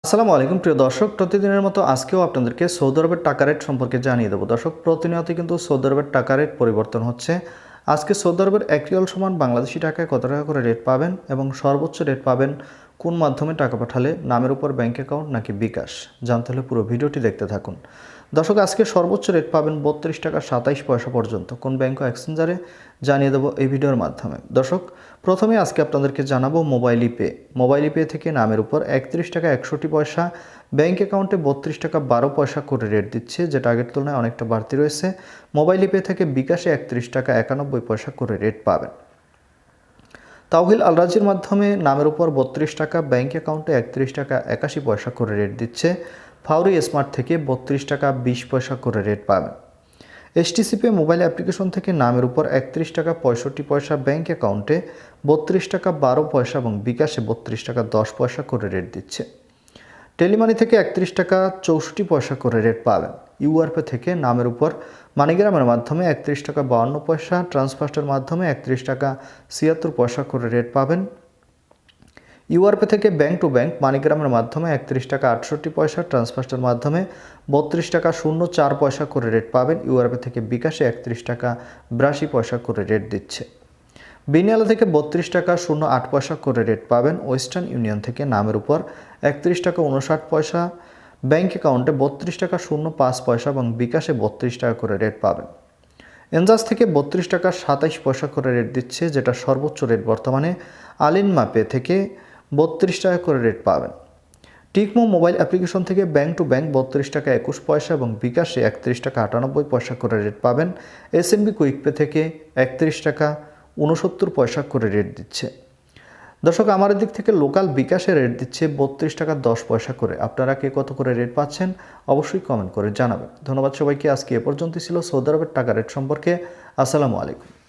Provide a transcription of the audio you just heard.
আসসালামু আলাইকুম প্রিয় দর্শক, প্রতিদিনের মতো আজকেও আপনাদেরকে সৌদি আরবের টাকা রেট সম্পর্কে জানিয়ে দেবো। দর্শক, প্রতিনিয়ত কিন্তু সৌদি আরবের টাকা রেট পরিবর্তন হচ্ছে। আজকে সৌদি আরবের 1 রিয়াল সমান বাংলাদেশি টাকায় কত টাকা করে রেট পাবেন এবং সর্বোচ্চ রেট পাবেন কোন মাধ্যমে টাকা পাঠালে, নামের উপর ব্যাঙ্ক অ্যাকাউন্ট নাকি বিকাশ, জানতে হলে পুরো ভিডিওটি দেখতে থাকুন। দর্শক, আজকে সর্বোচ্চ রেট পাবেন 32 টাকা 27 পয়সা পর্যন্ত কোন ব্যাংক ও এক্সচেঞ্জারে, জানিয়ে দেবো এই ভিডিওর মাধ্যমে। দর্শক, প্রথমে আজকে আপনাদেরকে জানাবো মোবাইল পে। মোবাইল পে থেকে নামের উপর 31 টাকা 61 পয়সা, ব্যাঙ্ক অ্যাকাউন্টে 32 টাকা 12 পয়সা করে রেট দিচ্ছে, যেটা আগের তুলনায় অনেকটা বাড়তি রয়েছে। মোবাইল পে থেকে বিকাশে 31 টাকা 91 পয়সা করে রেট পাবেন। তাওহিল আল রাজির মাধ্যমে নামের উপর 32 টাকা, ব্যাঙ্ক অ্যাকাউন্টে 31 টাকা 81 পয়সা করে রেট দিচ্ছে। ফাউরি স্মার্ট থেকে 32 টাকা 20 পয়সা করে রেট পাবেন। এসটিসিপি মোবাইল অ্যাপ্লিকেশন থেকে নামের উপর 31 টাকা 65 পয়সা, ব্যাঙ্ক অ্যাকাউন্টে 32 টাকা 12 পয়সা এবং বিকাশে 32 টাকা 10 পয়সা করে রেট দিচ্ছে। টেলিমানি থেকে 31 টাকা 64 পয়সা করে রেট পাবেন। ইউআরপে থেকে নামের উপর মানিগ্রামের মাধ্যমে 31 টাকা 52 পয়সা, ট্রান্সফার্স্টের মাধ্যমে 31 টাকা 76 পয়সা করে রেট পাবেন। ইউআরপে থেকে ব্যাংক টু ব্যাংক মানিগ্রামের মাধ্যমে 31 টাকা 68 পয়সা, ট্রান্সফার্স্টের মাধ্যমে 32 টাকা 04 পয়সা করে রেট পাবেন। ইউআরপে থেকে বিকাশে 31 টাকা 82 পয়সা করে রেট দিচ্ছে। বিনিয়ালা থেকে 32 টাকা 08 পয়সা করে রেট পাবেন। ওয়েস্টার্ন ইউনিয়ন থেকে নামের উপর 31 টাকা 59 পয়সা, ব্যাঙ্ক অ্যাকাউন্টে 32 টাকা 05 পয়সা এবং বিকাশে 32 টাকা করে রেট পাবেন। এনজাস থেকে 32 টাকা 27 পয়সা করে রেট দিচ্ছে, যেটা সর্বোচ্চ রেট বর্তমানে। আলিনমা পে থেকে 32 টাকা করে রেট পাবেন। টিকমো মোবাইল অ্যাপ্লিকেশন থেকে ব্যাঙ্ক টু ব্যাঙ্ক 32 টাকা 21 পয়সা এবং বিকাশে 31 টাকা 98 পয়সা করে রেট পাবেন। এসএমবি কুইক পে থেকে 31 টাকা 69 পয়সা করে রেট দিচ্ছে। দর্শক, আমার দিক থেকে লোকাল বিকাশে রেট দিচ্ছে 32 টাকা 10 পয়সা করে। আপনারা কে কত করে রেট পাচ্ছেন অবশ্যই কমেন্ট করে জানাবেন। ধন্যবাদ সবাইকে। আজকে এ পর্যন্তই ছিল সৌদি আরবের টাকা রেট সম্পর্কে। আসসালামু আলাইকুম।